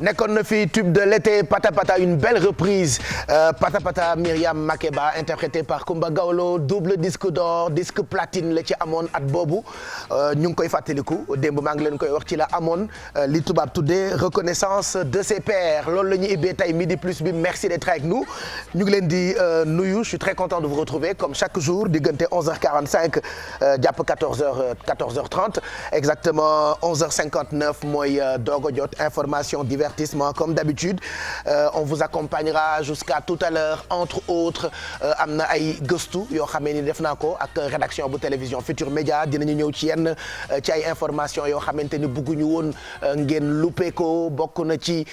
nekkoon na fi tube de l'été Pata Pata, une belle reprise Pata Pata Myriam Makeba interprétée par Kumba Gawlo, double disque d'or, disque platine la ci amoon at boobu ñu ngi koy fàttaliku démb maa ngi leen koy wax ci la amoon li tubaab tuddee reconnaissance de ses pairs loolu la ñuy ibbee tey midi plus bi merci d'être avec nous ñu ngi leen di nuyu je suis très content de vous retrouver comme chaque jour diggante 11h45 jàpp 14h30 exactement 11h59 mooy doog a jot information divertissement comme d'habitude on vous accompagnera jusqu'à tout à l'heure entre autres am na ay gëstu yoo xamee ni def naa ko ak rédaction bu télévision Futur Média dinañu ñëw ci yenn ci ay information yoo xamante ni bëgguñu woon ngeen loupé ko bokk na ci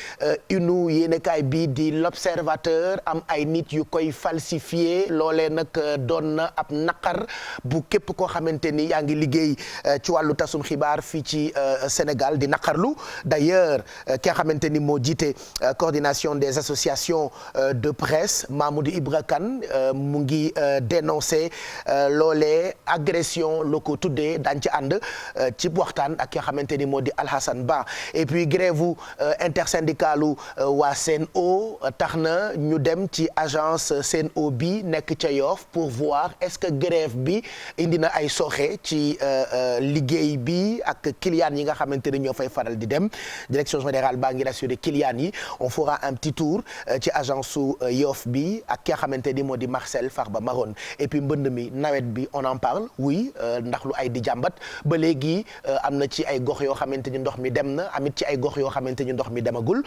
unu yéenekaay bi di l'Observateur am ay nit yu koy falsifié loolee nag doon na ab naqar bu képp koo xamante ni yaa ngi liggéey ci wàllu tasum xibaar fii ci Sénégal di naqarlu d'ailleurs ki nga xamante ni moo jiite coordination des associations de presse Mamoudou Ibra Kane mu ngi dénoncer loolee agression la ko tuddee daañu ci ànd ci waxtaan ak ki nga xamante ni moo di Alhassane Ba et puis grève intersyndicalu waa Sen'Eau tax na ñu dem ci agence Sen'Eau bi nekk ca Yoff pour voir est-ce que grève bi indi na ay soxe ci liggéey bi ak clients yi nga xamante ni ñoo fay faral di dem direction générale baa ngi rassuré clients yi on fera un petit tour ci agence su Yoff bi ak ki nga xamante ni moo di Marcel Farba Maron et puis mbënd mi nawet bi on en parle oui ndax lu ay di jàmbat ba léegi am na ci ay gox yoo xamante ni ndox mi dem na amit ci ay gox yoo xamante ni ndox mi demagul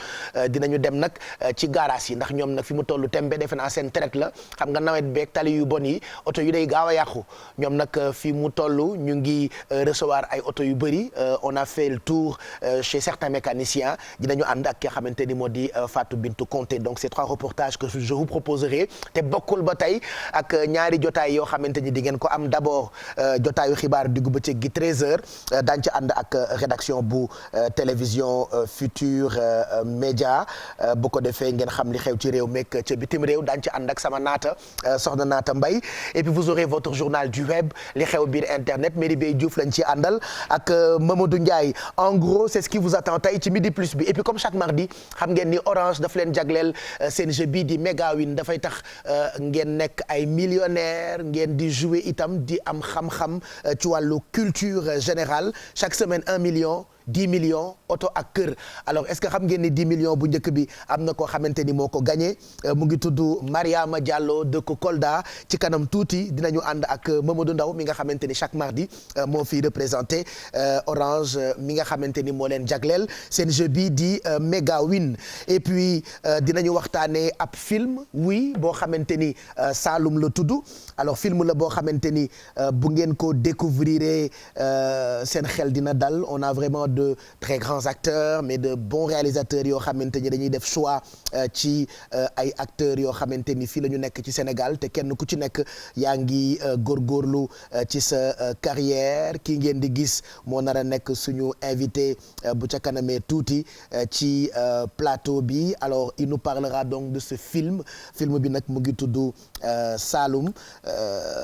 dinañu dem nag ci garage yi ndax ñoom nag fi mu tollu tembe defe naa seen traite la xam nga nawet beeg tali yu bon yi oto yu day gaaw a yàqu ñoom nag fi mu toll ñu ngi recevoir ay oto yu bëri on a fait le tour chez certains mécaniciens dinañu ànd ak ki nga xamante ni moo di Fatou Bintou Conté donc ces trois reportages que je vous proposerai te bokkul ba tey ak ñaari jotaay yoo xamante ni di ngeen ko am d'abord jotaayu xibaar diggu bëccëg gi 13h daañu ci ànd ak rédaction bu télévision Futur Média bu ko defee ngeen xam li xew ci réew mekk ca bitim réew daañu ci ànd ak sama naata soxna Naata Mbaye et puis vous aurez votre journal du web li xew biir internet Mary Bey Diouf lañ ci àndal ak Mamadou Ndiaye en gros c'est ce qui vous attend tey ci midi plus bi et puis comme chaque mardi xam ngeen ni Orange daf leen jagleel seen jeu bi di Mega Win dafay tax ngeen nekk ay millionnaire ngeen di jouer itam di am xam-xam ci wàllu culture générale chaque semaine 1 million 10 millions oto ak kër alors est-ce que xam ngeen ni 10 millions bu njëkk bi am na koo xamante ni moo ko gagné mu ngi tudd Mariama Diallo dëkk Kolda ci kanam tuuti dinañu ànd ak Mamadou Ndaw mi nga xamante ni chaque mardi moo fi représenté Orange mi nga xamante ni moo leen jagleel seen jeu bi di Mega Win et puis dinañu waxtaanee ab film oui boo xamante ni Saloum la tudd alors film la boo xamante ni bu ngeen ko découvrir seen xel dina dal on a vraiment de très grands acteurs mais de bons réalisateurs yoo xamante ni dañuy def choix ci ay acteurs yoo xamante ni fii la ñu nekk ci Sénégal te kenn ku ci nekk yaa ngi góorgóorlu ci sa carrière kii ngeen di gis moo nar a nekk suñu invité bu ca kanamee tuuti ci plateau bi alors il nous parlera donc de ce film bi nag mu ngi tudd Saloum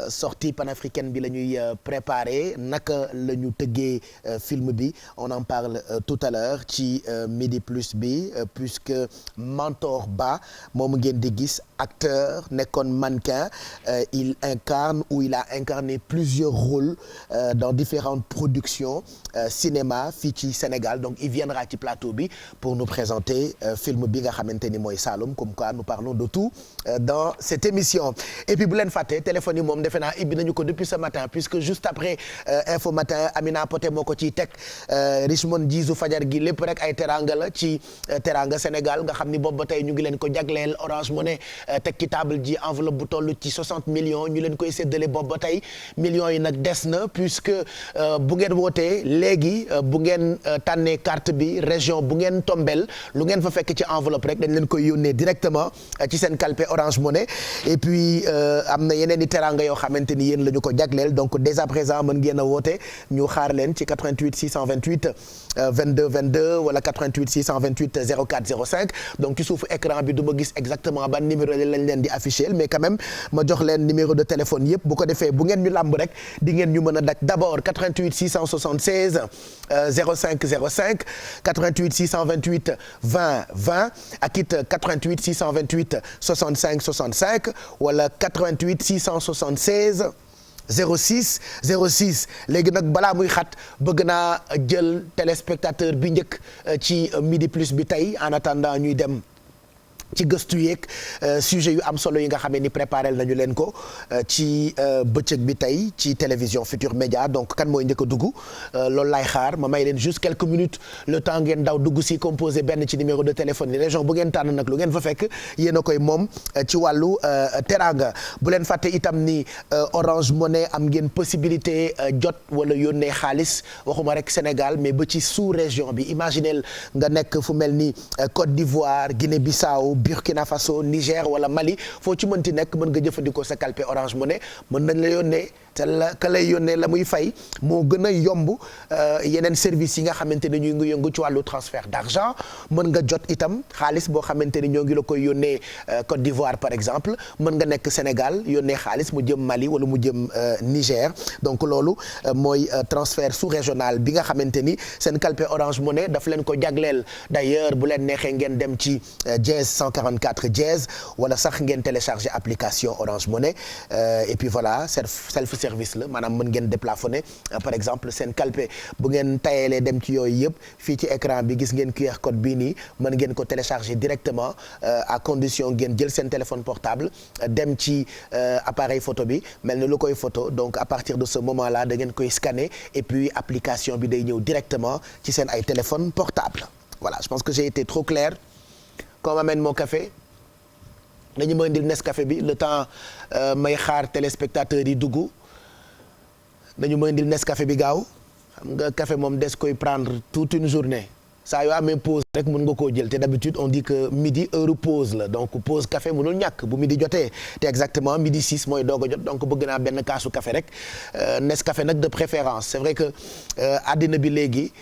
sortie panafricaine bi la ñuy préparer naka la ñu tëggee film bi on en parle tout à l'heure ci midi plus bi puisque Mentor Ba moom ngeen di gis acteur nekkoon mannequin il incarne ou il a incarné plusieurs rôles dans différentes productions cinéma fii ci Sénégal donc il viendra ci plateau bi pour nous présenter film bi nga xamante ni mooy Saloum comme quoi nous parlons de tout dans cette émission et puis bu leen fàtte téléphone yi moom defe naa ibbi nañu ko depuis ce matin puisque juste après Info Matin Amina Poté moo ko ciy teg Richmond jiisu fajar gi lépp rek ay teranga la ci teranga Sénégal nga xam ni boobu ba tey ñu ngi leen ko jagleel Orange Money teg ci table ji enveloppe bu toll ci 60 millions ñu leen koy séddale boobu ba tey millions yi nag des na puisque bu ngeen wootee léegi bu ngeen tànnee carte bi région bu ngeen tombel lu ngeen fa fekk ci enveloppe rek dañ leen koy yónnee directement ci seen calpe Orange Money et puis am na yeneen i teranga yoo xamante ni yéen la ñu ko jagleel donc dès à présent mën ngeen a woote ñu xaar leen ci 88 628 22 22 wala 88 628 04 05 donc ci suufu écran bi du ma gis exactement ban numéro lañ leen di afficher mais quand même ma jox leen numéro de téléphone yëpp bu ko defee bu ngeen ñu làmb rek di ngeen ñu mën a daj d'abord 88 676 05 05 88 628 20 20 ak it 88 628 65 65 wala 88 676 06 06 léegi nag balaa muy xat bëgg naa jël téléspectateur bi njëkk ci Midi Plus bi tey en attendant ñuy dem ci gëstu yeeg sujet yu am solo yi nga xamee ni préparé nañu leen ko ci bëccëg bi tey ci télévision Futur Média donc kan mooy njëkk a dugg loolu laay xaar ma may leen juste quelques minutes le temps ngeen daw dugg si composé benn ci numéro de téléphone yi région bu ngeen tànn nag lu ngeen fa fekk yéen a koy moom ci wàllu teraanga bu leen fàtte itam ni Orange Money am ngeen possibilité jot wala yónnee xaalis waxuma rek Sénégal mais ba ci sous région bi imaginez nga nekk fu mel ni Côte d'Ivoire Guinée-Bissau Burkina Faso Niger wala Mali foo ci mënti nekk mën nga jëfandikoo sa calpe Orange Money mën nañ la yónnee te la ka lay yónnee la muy fay moo gën a yomb yeneen service yi nga xamante ne ñu ngi yëngu ci wàllu transfert d'argent mën nga jot itam xaalis boo xamante ni ñoo ngi la koy yónnee Côte d'Ivoire par exemple mën nga nekk Sénégal yónnee xaalis mu jëm Mali wala mu jëm Niger donc loolu mooy transfert sous-régional bi nga xamante ni seen calpe Orange Money daf leen ko jagleel d'ailleurs bu leen neexee ngeen dem ci dièse 144 dièse wala sax ngeen télécharger application Orange Money et puis voilà self service la maanaam mën ngeen déplafonner par exemple seen calpe bu ngeen tayeelee dem ci yooyu yëpp fii ci écran bi gis ngeen QR code bii nii mën ngeen ko télécharger directement à condition ngeen jël seen téléphone portable dem ci appareil photo bi mel ni lu koy photo donc à partir de ce moment là da ngeen koy scanner et puis application bi day ñëw directement ci seen ay téléphone portable voilà je pense que j'ai été trop clair qu'on m'amène mon café dañu ma indil Nescafé bi le temps may xaar téléspectateurs yi dugg dañu ma indil Nescafé bi gaaw xam nga café moom des koy prendre toute une journée saa yoo amee pause rek mën nga koo jël te d'habitude on dit que midi heure pause la donc pause café mënul ñàkk bu midi jotee te exactement midi 6 mooy doog a jot donc bëgg naa benn kaasu café rek Nescafé nag de préférence c'est vrai que àddina bi léegi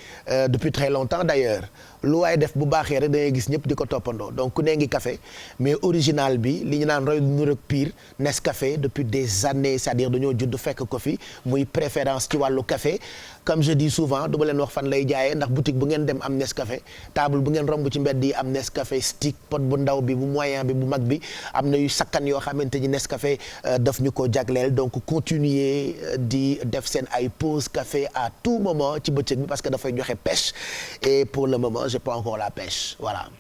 depuis très longtemps d'ailleurs lu waaye def bu baaxee rek da ngay gis ñëpp di ko toppandoo donc ku nee ngi café mais original bi li ñu naan roy nu rek pire Nescafé depuis des années c'est-à-dire dañoo judd fekk ko fi muy préférence ci wàllu café comme je dis souvent du ma leen wax fan lay jaayee ndax boutique bu ngeen dem am Nescafé table bu ngeen romb ci mbedd yi am Nescafé stick pot bu ndaw bi bu moyen bi bu mag bi am na yu sakkan yoo xamante ni Nescafé daf ñu ko jagleel donc continuer di def seen ay pause café à tout moment ci bëccëg bi parce que dafay joxe pêche et pour le moment j'ai pas encore la pêche voilà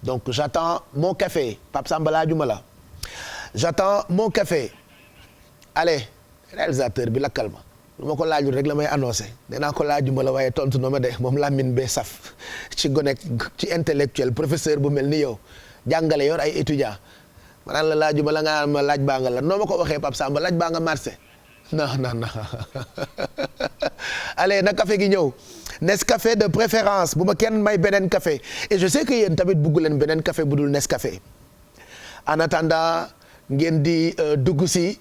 donc j'attends mon café Pape Samba laajuma la j'attends mon café allez réalisateur bi lakkal ma lu ma ko laajul rek la may annoncé nee naa ko laajuma la waaye tontu na ma de moom Lamine bee saf ci gone ci intellectuel professeur bu mel ni yow jàngale yor ay étudiants ma naan la laajuma la nga ma laaj baa nga la noo ma ko waxee Pape Samba laaj baa nga marché non non non allez na café gi ñëw Nescafé de préférence bu ma kenn may beneen café et je sais que yéen tamit bugg leen beneen café bu dul Nescafé en attendant ngeen di dugg si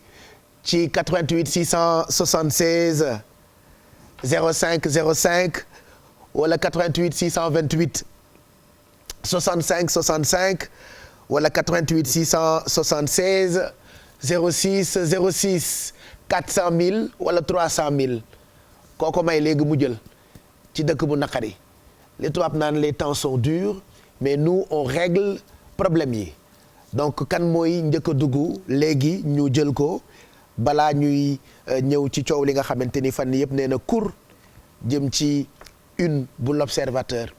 ci 88 676 05 05 wala 88 628 65 65 wala 88 676 06 06 400 000 wala 300 000 kooko may léegi mu jël ci dëkk bu naqari les tubaab naan les temps sont durs mais nous on règle problème yi donc kan mooy njëkk a dugg léegi ñu jël ko balaa ñuy ñëw ci coow li nga xamante ni fan yëpp nee na kur jëm ci une bu l'observateur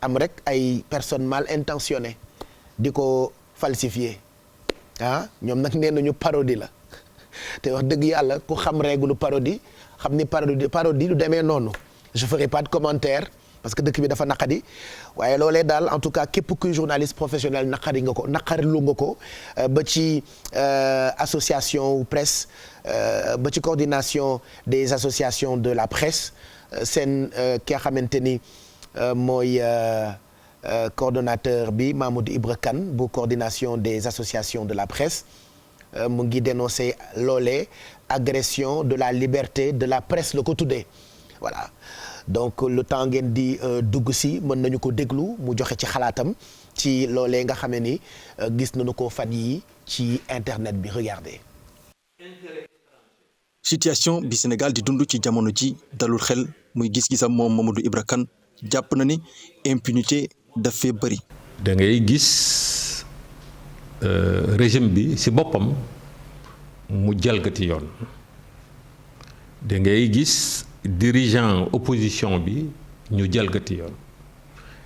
am rek ay personnes mal intentionnées di ko falsifier ah ñoom nag nee nañu parodie la te wax dëgg yàlla ku xam règle parodie xam ni parodie du demee noonu je ferai pas de commentaire parce que dëkk bi dafa naqadi waaye loolee daal en tout cas képp kuy journaliste professionnel naqari nga ko naqarilu nga ko ba ci association ou presse ba ci coordination des associations de la presse seen ki nga xamante ni mooy coordonnateur bi Mamoudou Ibra Kane bu coordination des associations de la presse mu ngi dénoncer loolee agression de la liberté de la presse la ko tuddee voilà donc le temps ngeen di dugg si mën nañu ko déglu mu joxe ci xalaatam ci loolee nga xam ne ni gis nañu ko fan yi ci internet bi regardez. situation bi Sénégal di dund ci jamono ji dalul xel muy gis-gisam moom Mamadou Ibra Kane jàpp na ni impunité daf fee bëri. da ngay gis régime bi ci boppam mu jalgati yoon da ngay gis dirigeant opposition bi ñu jalgati yoon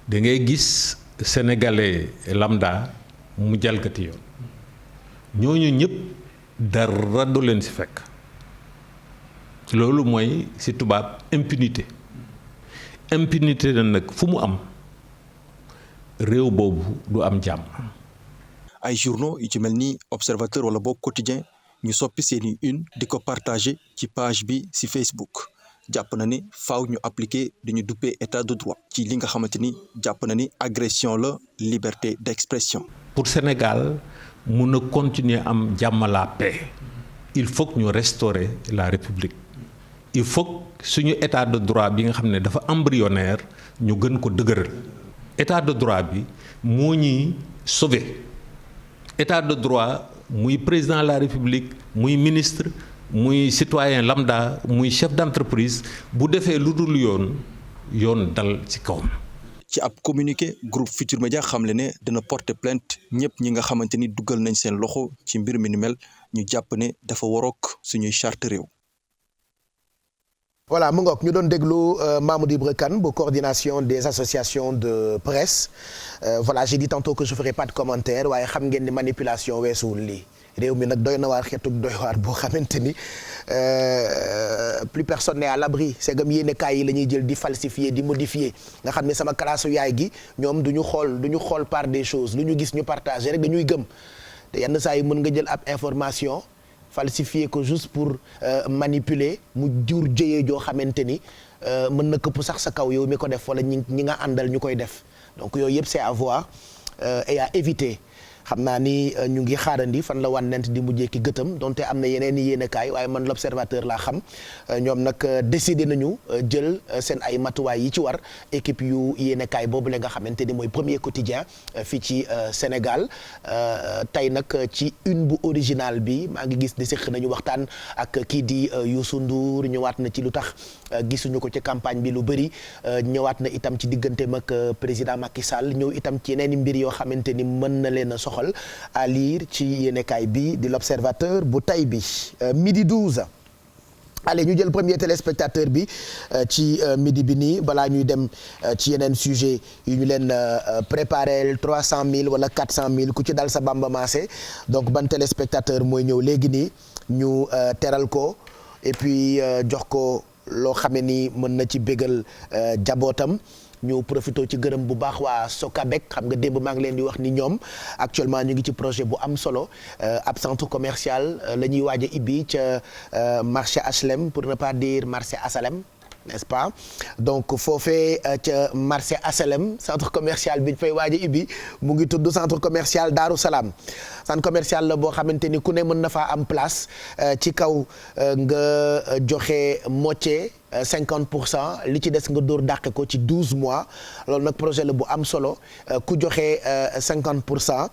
da ngay gis sénégalais lambda mu jalgati yoon ñooñu ñëpp dara du leen ci fekk loolu mooy ci tubaab impunité na nag fu mu am réew boobu du am jàmm. ay journaux yu ci mel ni observateur wala boog quotidien ñu soppi seeni une di ko partager ci page bi ci Facebook jàpp na ni faaw ñu appliquer dañu duppee état de droit ci li nga xamante ni jàpp na ni agression la liberté d'expression. pour Sénégal mun a continuer am jàmm la paix il faut que ñu restaurer la République il faut que suñu état de droit bi nga xam ne dafa embryonnaire ñu gën ko dëgëral état de droit bi moo ñuy sauver état de droit muy président de la République muy ministre muy citoyen lambda muy chef d'entreprise bu defee lu dul yoon dal ci kawam. ci ab communiqué groupe Futurs Médias xamle ne dina porter plainte ñëpp ñi nga xamante ni dugal nañ seen loxo ci mbir mi ni mel ñu jàpp ne dafa warook suñuy charte réew. voilà mu ngoog ñu doon déglu Mamadou Ibra Kane bu coordination des associations de presse voilà j'ai dit tantôt que je ferai pas de commentaire waaye xam ngeen ni manipulation weesuwul lii réew mi nag doy na waar xeetug doy waar boo xamante ni plus personne n'est à l'abri segam yéenekaay yi la ñuy jël di falsifier di modifier nga xam ne sama classe yaay gi ñoom du ñu xool par des choses lu ñu gis ñu partager rek dañuy gëm te yenn saa yi mën nga jël ab information falsifier ko juste pour manipuler mu jur jëyee joo xamante ni mën na këpp sax sa kaw yow mi ko def wala ñi nga àndal ñu koy def donc yooyu yëpp c'est à voir et à éviter. xam naa ni ñu ngi xaarandi fan la wànnent di mujjee ki gëtam donte am na yeneen i yéenekaay waaye man l'observateur laa xam ñoom nag décidé nañu jël seen ay matuwaay yi ci war équipe yu yéenekaay boobu la nga xamante ni mooy premier quotidien fii ci Sénégal tey nag ci une bu original bi maa ngi gis ni séq nañu waxtaan ak kii di Youssou Ndour ñëwaat na ci lu tax gisuñu ko ci campagne bi lu bëri ñëwaat na itam ci digganteem ak président Macky Sall ñëw itam ci yeneen i mbir yoo xamante ni mën na leen a soxal à lire ci yéenekaay bi di l'observateur bu tay bi midi 12 allez ñu jël premier téléspectateur bi ci midi bi nii balaa ñuy dem ci yeneen sujet yu ñu leen préparé 300 000 wala 400 000 ku ci dal sa bamba maase donc ban téléspectateur mooy ñëw léegi nii ñu teral ko et puis jox ko loo xamee ni mën na ci bégal jabootam ñu profité ci gërëm bu baax waa Socabek xam nga démb maa ngi leen di wax ni ñoom actuellement ñu ngi ci projet bu am solo ab centre commercial la ñuy waaj a ibbi ca marché HLM pour ne pas dire marché HLM n'est-ce pas donc foofee ca marché HLM centre commercial bi ñu fay waaj a ibbi mu ngi tudd centre commercial Daaru Salaam centre commercial la boo xamante ni ku ne mën na faa am place ci kaw nga joxe moitié 50% li ci des nga dóor dàqe ko ci 12 mois loolu nag projet la bu am solo ku joxe 50%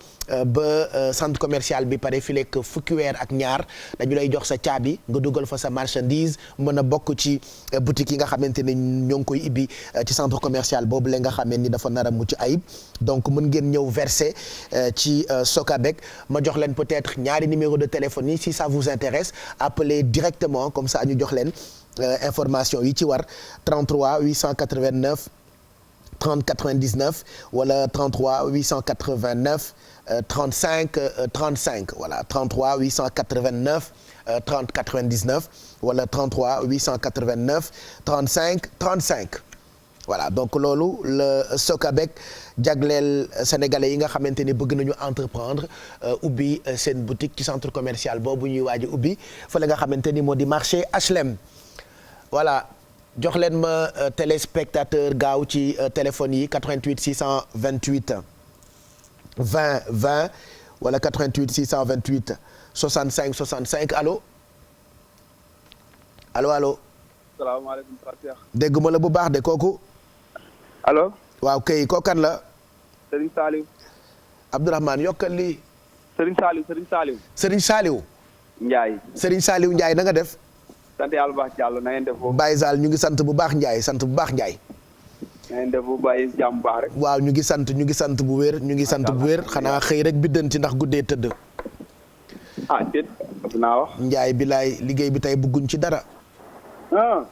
ba centre commercial bi pare fi lekk fukki weer ak ñaar dañu lay jox sa caabi nga dugal fa sa marchandise mën a bokk ci boutique yi nga xamante ne ñoo ngi koy ibbi ci centre commercial boobu la nga xamee ni dafa nar a mucc ayib donc mën ngeen ñëw verser ci Socabek ma jox leen peut-être ñaari numéro de téléphone yi si ça vous intéresse appelez directement comme ça ñu jox leen information yi ci war 33 889 30 99 wala 33 889 35 35 voilà 33 889 30 99 wala 33 889 35 35 voilà donc loolu le Socabek jagleel sénégalais yi nga xamante ni bëgg nañu entreprendre ubbi seen boutique ci centre commercial boobu ñuy waaj a ubbi fa la nga xamante ni moo di marché HLM. voilà jox leen ma téléspectateur gaaw ci téléphone yi 88 628 20 20 wala 88 628 65 65 allo allo allo. salaamaaleykum Cheikh. dégguma la bu baax de kooku. allo. waaw kay kookan la. Serigne Saliou. Abdourahmane yokkal lii. Serigne Saliou. Serigne Saliou. Ndiaye. Serigne Saliou Ndiaye na nga def. sant yàlla bu baax Diallo na ngeen def foofu. Baye Sall ñu ngi sant bu baax Ndiaye sant bu baax Ndiaye. na ngeen def bu bàyyi jàmm bu baax rek. waaw ñu ngi sant bu wér xanaa xëy rek biddanti ndax guddee tëdd. déet dinaa wax. Ndiaye bilaay liggéey bi tey bëgguñ ci dara.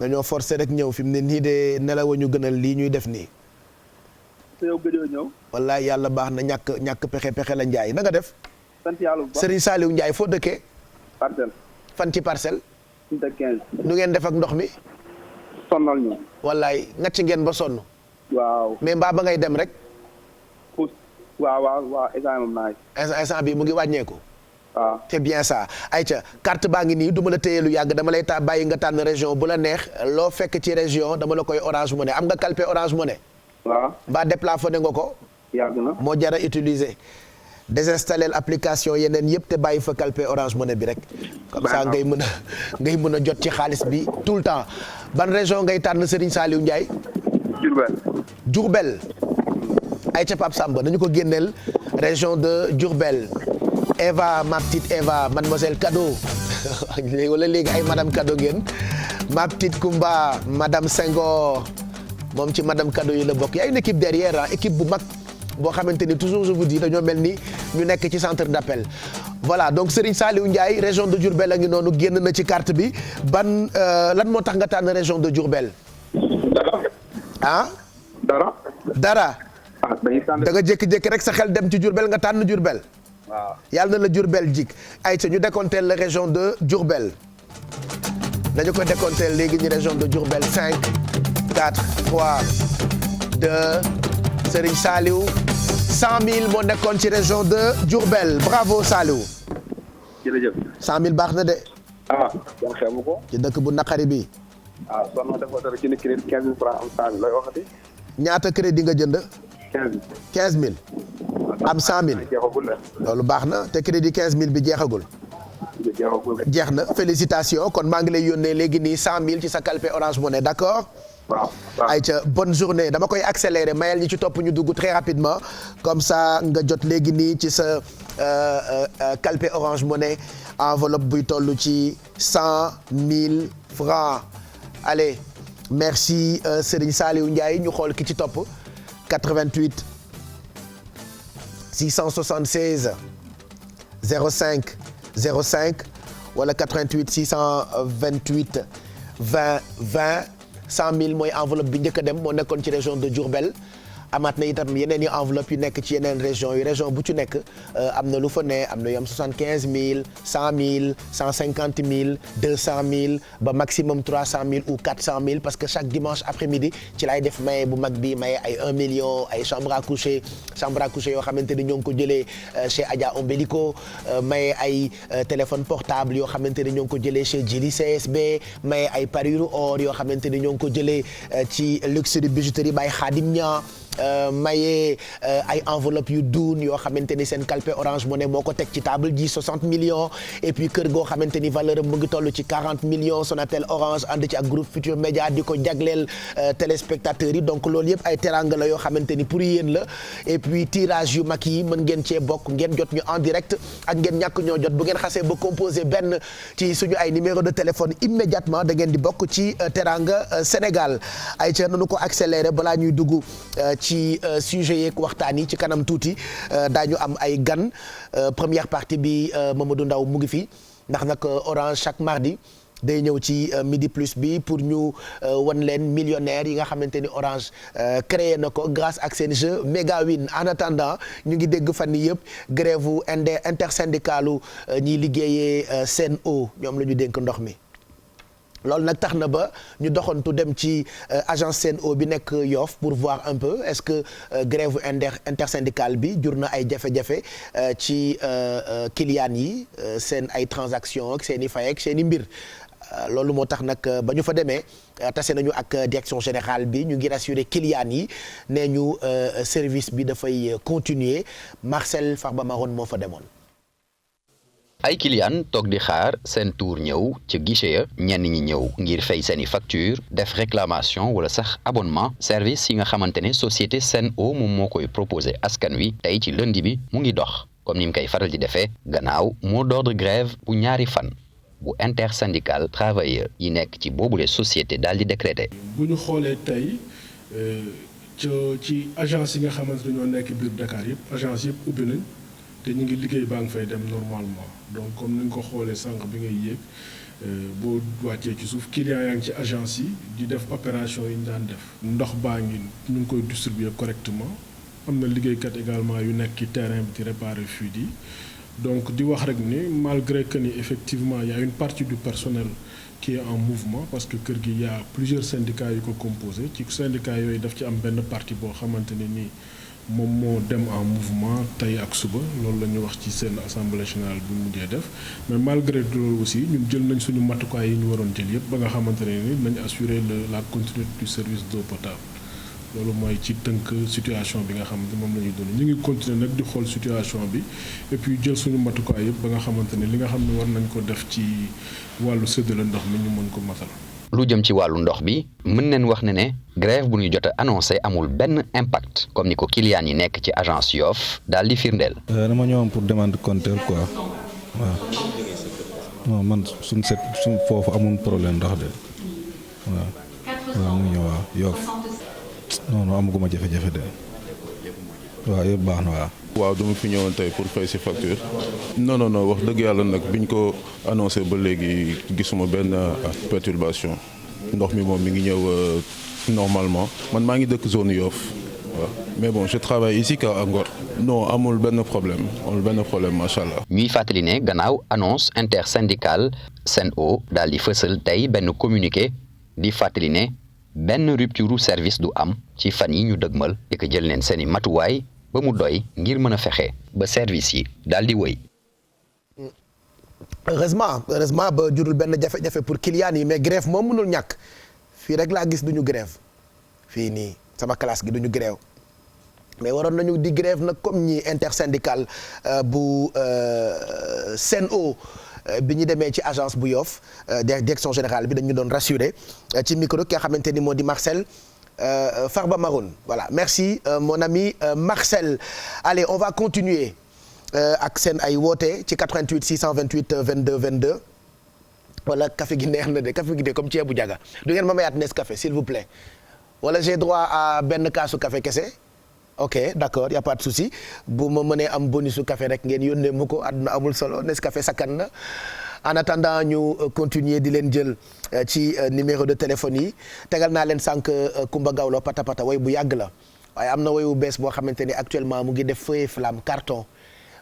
dañoo forcé rek ñëw fi mu ne nii de nelaw ñu gënal lii ñuy def nii. te yow gëjoo ñëw. wallaay yàlla baax na ñàkk pexe la Ndiaye na nga def. sant yàlla bu baax Serigne Saliou Ndiaye foo dëkkee. parcelle. fan ci parcelle. unité 15. nu ngeen def ak ndox mi. sonnal ñu. wallaay ngacc ngeen ba sonn. waaw. mais mbaa ba ngay dem rek. waaw instant moom naa instant bi mu ngi wàññeeku. waaw c'est bien ça ayca carte baa ngi nii du ma la téye lu yàgg dama lay bàyyi nga tànn région bu la neex loo fekk ci région dama la koy Orange Money am nga calpe Orange Money. waaw. mbaa déplafonné nga ko. yàgg na. moo jar a utiliser. désinstaller application yeneen yëpp te bàyyi fa calpe Orange Money bi rek. comme ça ngay mën a jot ci xaalis bi tout le temps. ban région ngay tànn Serigne Saliou Ndiaye. Diourbel. ayca Pape Samba nañu ko génneel région de Diourbel. Eva ma petite Eva mademoiselle Kado wala léegi ay madame Kado ngeen ma petite Kumba madame Senghor moom ci madame Kado yi la bokk y a une équipe derrière équipe bu mag boo xamante ni toujours je vous dis dañoo mel ni ñu nekk ci centre d'appel voilà donc Serigne Saliou Ndiaye région de Diourbel a ngi noonu génn na ci carte bi ban lan moo tax nga tànn région de Diourbel. dara. da nga jékki-jékki rek sa xel dem ci Diourbel nga tànn Diourbel. waaw yàlla na la Diourbel jik ayca ñu décompter la région de Diourbel dañu ko décompter léegi ñu région de Diourbel 5 4 3 2 Serigne Saliou 100 000 moo nekkoon ci région de Diourbel bravo Saliou. jërëjëf. 100 000 baax na de. yan xeebu ko. ci dëkk bu naqari bi. sonn na defoo dara jënd crédit 15 000 francs am 100 000 looy waxati. ñaata crédit nga jënd. 15 000. am 100 000 loolu baax na te crédit 15 000 bi jeexagul. jeex na félicitations kon maa ngi lay yónnee léegi nii 100 000 ci sa calpe Orange Money d'accord. waaw. ayca bonne journée dama koy accélérer mayel ñi ci topp ñu dugg très rapidement comme ça nga jot léegi nii ci sa calpe Orange Money enveloppe buy toll ci 100 000 francs allez merci Serigne Saliou Ndiaye ñu xool ki ci topp 88 676 05 05 wala 88 628 20 20 100 000 mooy enveloppe bi njëkk a dem moo nekkoon ci région de Diourbel amaat na itam yeneen i enveloppe yu nekk ci yeneen région yi région bu ci nekk am na lu fa ne am na yu am 75 000 100 000 150 000 200 000 ba maximum 300 000 ou 400 000 parce que chaque dimanche après-midi ci laay def maye bu mag bi maye ay 1 million ay chambre à coucher yoo xamante ni ñoo ngi ko jëlee chez Adja Ombelico maye ay téléphone portable yoo xamante ni ñoo ngi ko jëlee chez Djili CSB maye ay parure or yoo xamante ni ñoo ngi ko jëlee ci luxury bijouterie by Khadim Nia maye ay enveloppe yu duun yoo xamante ni seen calpe Orange Money moo ko teg ci table ji 60 millions et puis kër goo xamante ni valeur am mu ngi toll ci 40 millions Sonatel Orange ànd ci ak groupe Futur Média di ko jagleel téléspectateurs yi donc loolu yëpp ay teranga la yoo xamante ni pour yéen la et puis tirage yu mag yi mën ngeen cee bokk ngeen jot ñu en direct ak ngeen ñàkk ñoo jot bu ngeen xasee ba composé benn ci suñu ay numéro de téléphone immédiatement da ngeen di bokk ci teranga Sénégal ay ca nanu ko accéléré balaa ñuy dugg ci sujet yeeg waxtaan yi ci kanam tuuti daañu am ay gan première partie bi Mamadou Ndaw mu ngi fi ndax nag Orange chaque mardi day ñëw ci midi plus bi pour ñu wan leen millionnaires yi nga xamante ni Orange créé na ko grâce ak seen jeu méga win en attendant ñu ngi dégg fan yii yëpp grève u intersyndicalu ñiy liggéeyee Sen'Eau ñoom la ñu dénk ndox mi. loolu nag tax na ba ñu doxantu dem ci agence Sen'Eau bi nekk Yoff pour voir un peu est-ce que grève intersyndicale bi jur na ay jafe-jafe ci clients yi seen ay transactions ak seen i fay ak seen i mbir loolu moo tax nag ba ñu fa demee tase nañu ak direction générale bi ñu ngi rassurer clients yi nee ñu service bi dafay continuer Marcel Farba Maroon moo fa demoon. ay client toog di xaar seen tour ñëw ci guichet ya ñenn ñi ñëw ngir fay seeni facture def réclamation wala sax abonnement service yi nga xamante ne société Sen'Eau moom moo koy proposé askan wi tey ci lundi bi mu ngi dox comme ni mu koy faral di defee gannaaw mot d'ordre grève bu ñaari fan bu intersyndical travailleurs yi nekk ci boobule société daal di décrété. bu ñu xoolee tey ci agence yi nga xamante ne ñoo nekk biir Dakar yëpp agence yëpp ubbi nañ te ñu ngi liggéey baa ngi fay dem normalement donc comme ni nga ko xoolee sànq bi ngay yéeg boo wàccee ci suuf client yaa ngi ci agence yi di def opération yi ñu daan def ndox baa ngi ñu ngi koy distribuer correctement am na liggéeykat également yu nekk ci terrain bi di réparer fuite yi donc di wax rek ni malgré que ni effectivement y a une partie du personnel qui est en mouvement parce que kër gi y a plusieurs syndicats yu ko composé ci syndicats yooyu daf ci am benn partie boo xamante ne nii moom moo dem en mouvement tey ak suba loolu la ñu wax ci seen assemblée générale bi mujjee def mais malgré loolu aussi ñun jël nañ suñu matukaay yi ñu waroon jël yëpp ba nga xamante ne ni nañ assurer la continuité du service d'eau potable loolu mooy ci tënk situation bi nga xam ne moom la ñuy doon ñu ngi continuer nag di xool situation bi et puis jël suñu matukaay yëpp ba nga xamante ne li nga xam ne war nañ ko def ci wàllu séddale ndox mi ñu mën ko matal. lu jëm ci wàllu ndox bi mën nañ wax ne grève bu ñu jot a annoncé amul benn impact comme ni ko client yi nekk ci agence Yoff daal di firndeel. dama ñëwoon pour demande compteur quoi waaw non man suñ foofu amul problème ndox de waaw mu ñëw waaw Yoff non amaguma jafe-jafe de waaw yëpp baax na waaw. waaw dama fi ñëwoon tey pour fay si facture non wax dëgg yàlla nag biñ ko annoncé ba léegi gisuma benn perturbation ndox mi moom mi ngi ñëw normalement man maa ngi dëkk zone Yoff waaw mais bon je travaille ici ka à Ngor non amul benn problème macha allah. ñuy fàttali ne gannaaw annonce intersyndicale Sen'Eau daal di fësal tey benn communiqué di fàttali ne benn rupture service du am ci fan yi ñu dëgmal di ko jël leen seeni matuwaay ba mu doy ngir mën a fexe ba service yi daal di wëy. heureusement ba jurul benn jafe-jafe pour clients yi mais grève moom mënul ñàkk fii rek laa gis duñu grève fii nii sama classe gi duñu grève mais waroon nañu di grève nag comme ñi intersyndical bu Sen'Eau bi ñu demee ci agence bu Yoff direction générale bi dañu doon rassurer ci micro ki nga xamante ni moo di Marcel Farba Maroun voilà merci mon ami Marcel allez on va continuer ak seen ay woote ci 88 628 22 22 wala café gi neex na de café gi de comme ceebu jaga du ngeen ma mayaat Nescafé s'il vous plaît wala j'ai droit à benn kaasu café kese ok d'accord y a pas de souci bu ma mënee am bonusu café rek ngeen yónnee mu ko àdduna amul solo Nescafé sakkan na en attendant ñu continuer di leen jël ci numéro de téléphone yi tegal naa leen sànq Kumba Gawlo pata pata way bu yàgg la waaye am na way bu bees boo xamante ni actuellement mu ngi def feu et flamme carton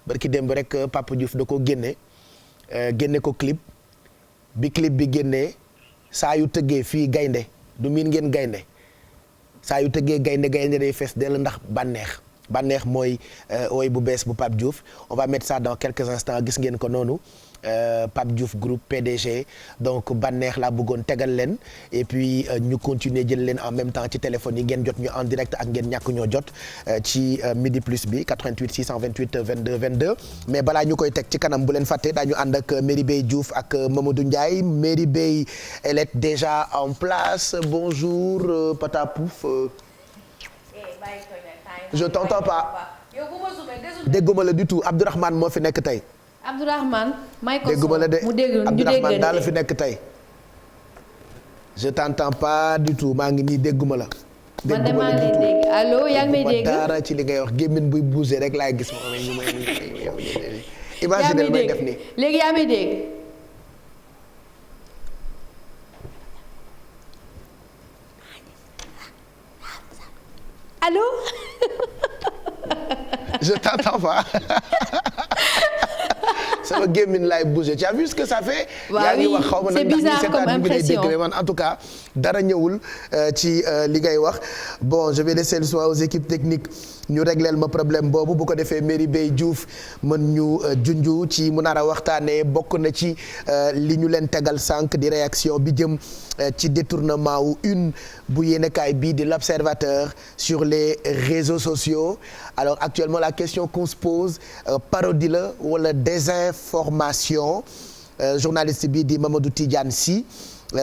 barki démb rek Papa Diouf da ko génne ko clip bi clip bi génnee saa yu tëggee fii gaynde du miin ngeen gaynde saa yu tëggee gaynde day fees dell ndax bànneex mooy woy bu bees bu Pape Diouf on va mettre ça dans quelques instants gis ngeen ko noonu Pape Diouf groupe PDG donc bànneex laa bëggoon tegal leen et puis ñu continuer jël leen en même temps ci téléphone yi ngeen jot ñu en direct ak ngeen ñàkk ñoo jot ci midi plus bi 88 628 22 22 mais balaa ñu koy teg ci kanam bu leen fàtte daañu ànd ak Merry Beye Diouf ak Mamadou Ndiaye Merry Beye elle est déjà en place bonjour Patapouf je t'entends pas dégguma la du tout Abdourahmane moo fi nekk tey Abdourahmane may ko dégguma la de mu dégg ñu Abdourahmane daal la fi nekk tey je t'entends pas du tout maa ngi nii dégguma la. man de maa ngi lay dégg allo yaa ngi may dégg dara ci li ngay wax gémmiñ buy bouger rek laay gis ma imagine may def nii léegi yaa may dégg. allo. je t'entends pas. sama gémmiñ laay bouger tu as vu ce que ça fait. yaa ngi wax xaw ma nag ndax comme impression mais man en tout cas dara ñëwul ci li ngay wax bon je vais laisser le soin aux équipes techniques ñu régleel ma problème boobu bu ko defee Merry Diouf mën ñu junju ci mu nar a waxtaanee bokk na ci li ñu leen tegal sànq di réaction bi jëm ci détournement wu une bu yéenekaay bii di l'Observateur sur les réseaux sociaux. Alors actuellement la question qu'on se pose parodie la wala désinformation, journaliste bii di Mamadou Tidiane Sy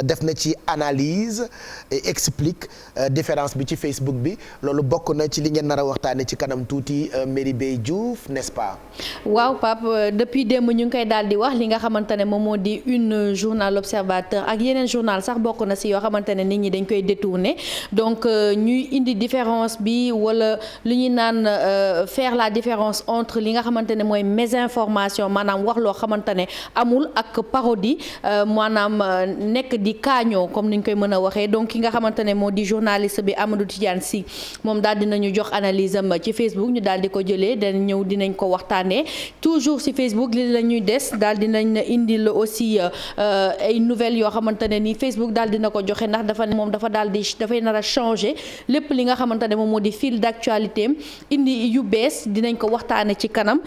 def na ci analyse et explique différence bi ci Facebook bi loolu bokk na ci li ngeen nar a waxtaane ci kanam tuuti Merry Diouf n'est-ce pas. waaw Pape depuis démb ñu ngi koy daal di wax li nga xamante ne moom moo di une journal L'Observateur ak yeneen journal sax bokk na si yoo xamante ne nit ñi dañ koy détourner donc ñuy indi différence bi wala li ñuy naan faire la différence entre li nga xamante ne mooy mésinformation maanaam wax loo xamante ne amul ak parodie maanaam nekk di kaañoo comme ni ñu koy mën a waxee donc ki nga xamante ne moo di journaliste bi Amadou Tidiane Sy moom daal dinañu jox analyse am ci Facebook ñu daal di ko jëlee dinañ ko waxtaanee toujours ci Facebook li la ñuy des daal dinañ indil aussi ay nouvelles yoo xamante ne ni Facebook daal dina ko joxe ndax dafay nar a changer lépp li nga xamante ne moom moo di fil d'actualité indi yu bees dinañ ko waxtaanee ci kanam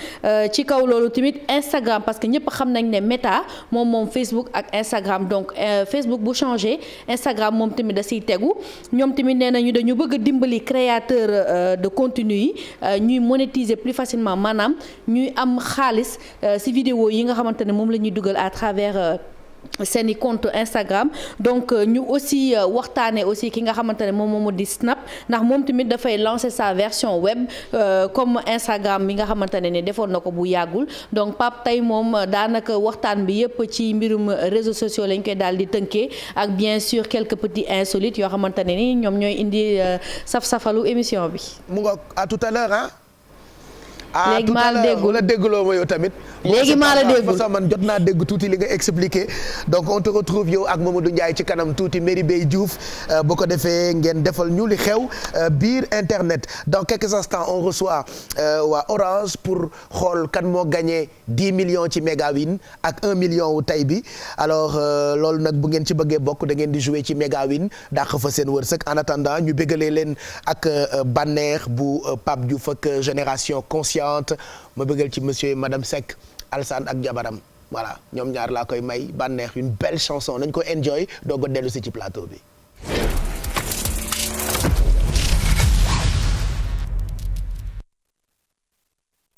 ci kaw loolu tamit Instagram parce que ñëpp xam nañ ne Meta moom Facebook ak Instagram donc Facebook bu changé Instagram moom tamit da siy tegu ñoom tamit nee nañu dañu bëgg a dimbali créateur de contenu yi ñuy monétiser plus facilement maanaam ñuy am xaalis ci vidéo yi nga xamante ne moom la ñuy dugal à travers seeni compte Instagram donc ñu aussi waxtaanee aussi ki nga xamante ne moom moo di Snap ndax moom tamit dafay lancer sa version web comme Instagram bi nga xamante ne ni defoon na ko bu yàggul donc Pape tey moom daanaka waxtaan bi yëpp ci mbirum réseaux sociaux lañ koy daal di tënkee ak bien sûr quelques petits insolites yoo xamante ne ni ñoom ñooy indi saf-safalu émission bi. mu nga à tout à l'heure ah. léegi maa la déggul wala dégguloo ma yow tamit. léegi maa la déggul façon man jot naa dégg tuuti li nga expliqué donc on te retrouve yow ak Mamadou Ndiaye ci kanam tuuti Merry Diouf boo ko defee ngeen defal ñu li xew biir internet dans quelques instants on reçoit waa Orange pour xool kan moo gagné 10 millions ci Megawin ak 1 million wu tey bi alors loolu nag bu ngeen ci bëggee bokk da ngeen di jouer ci Megawin dàq fa seen wërsëg en attendant ñu bégalee leen ak bànneex bu Pape Diouf ak Génération Consciente ma bëggal ci monsieur et madame Seck Alsane ak jabaram voilà ñoom ñaar laa koy may bànneex une belle chanson nañ ko enjoy doog a dellu si ci plateau bi.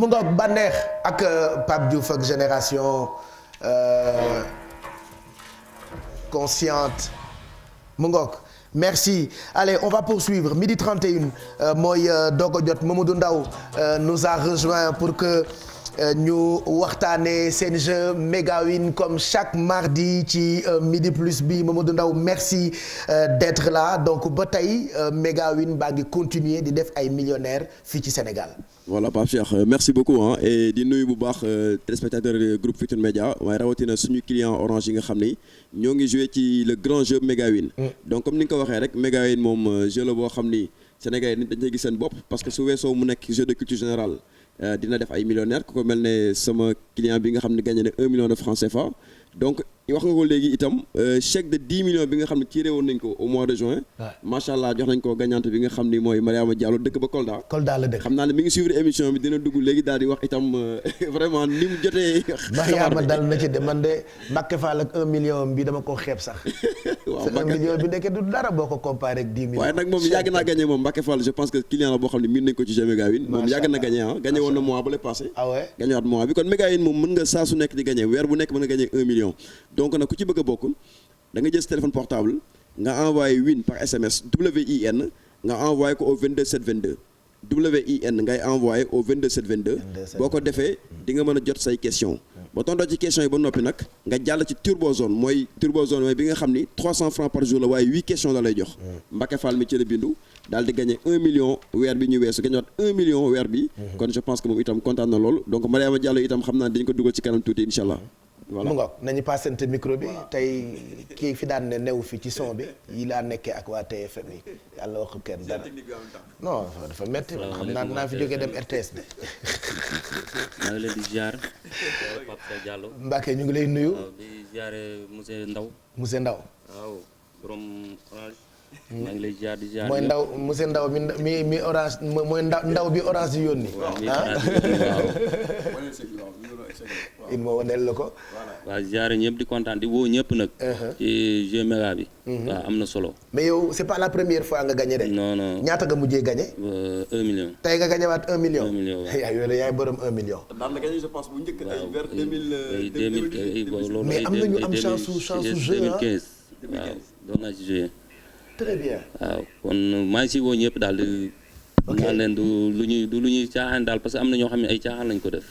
mu ngoog bànneex ak Pape Diouf ak Génération Consciente mu ngoog. Merci. Allez, on va poursuivre. Midi 31 mooy doog a jot Mamadou Ndaw nous a rejoint pour que ñu waxtaanee seen jeu Megawin comme chaque mardi ci Midi Plus bi Mamadou Ndaw merci d'être là donc ba tey Megawin baa ngi continuer di def ay millionnaires fii ci Sénégal. Voilà Pape Cheikh merci beaucoup ah et di nuyu bu baax téléspectateur groupe Futurs Médias waaye rawatina suñu client Orange yi nga xam ni ñoo ngi joué ci le grand jeu Megawin. donc comme ni nga ko waxee rek Megawin moom jeu la boo xam ni Sénégal yi dañ cee gis seen bopp parce que su weesoo mu nekk jeu de culture générale dina def ay millionnaires ku ko mel ne sama client bi nga xam ne gagné na 1 million de francs CFA donc wax nga ko léegi itam chèque de 10 millions bi nga xam ne tiré woon nañ ko au mois de juin. macha allah jox nañ ko gagnante bi nga xam ni mooy Mariama Diallo dëkk ba Kolda. Kolda la dëkk xam naa ne mi ngi suivre émission bi dina dugg léegi daal di wax itam vraiment ni mu jotee. Mariama dal na ci de man de Mbacke Fall ak 1 million bi dama ko xeeb sax. waaw 1 million bi ndeke du dara boo ko comparé ak 10 millions. waaye nag moom yàgg naa gagné moom Mbacke Fall je pense que client la boo xam ne miin nañ ko ci jeu Megawin. moom yàgg na gagné ah gagné woon na mois ba le passé. ah ouais gagné waat mois bi kon Megawin moom mën nga saa su nekk di gagné weer bu nekk mën nga gagné 1 million donc nag ku ci bëgg a bokk da nga jël sa téléphone portable nga envoyé win par SMS WIN nga envoyé ko au 22 722 WIN ngay envoyé au 22 722 boo ko defee di nga mën a jot say question ba tontoo ci question yi ba noppi nag nga jàll ci turbozone mooy bi nga xam ni 300 francs par jour la waaye 8 questions la lay jox Mbacke Fall mi ci la bindu daal di gagné 1 million weer bi ñu weesu gagné waat 1 million weer bi kon je pense que moom itam kontaan na lool donc Mariama Diallo itam xam naa dañ ko dugal ci kanam tuuti incha allah. voilà mu ngoog nañu passante micro bi tey kii fi daan ne new fi ci son bi yi laa nekkee ak waa TFM yi yàlla waxu kenn dara non dafa metti xam naa dinaa fi jógee dem RTS de. maa ngi leen di ziar Pape Diallo. Mbacke ñu ngi lay nuyu. di ziare monsieur Ndaw. monsieur Ndaw. waaw borom Orange. maa ngi lay ziar di ziar. mooy ndaw monsieur Ndaw mi orange mooy ndaw bi orange di yónni. il ma waneel la ko. waaw ziar ñëpp di kontaan di woo ñëpp nag. ci jeu méga bi. waaw am na solo. mais yow c'est pas la première fois nga gagné de. non non ñaata nga mujjee gagné. 1 million. tey nga gagné waat 1 million. 1 million waaw yaay borom 1 million. daan na gagné je pense bu njëkk ay vers 2000. mais am nañu am chance su jeu 2015 waaw doon naa ci joué. très bien. waaw kon maa ngi si woo ñëpp daal di. naa leen du lu ñuy caaxaan daal parce que am na ñoo xam ne ay caaxaan lañ ko def.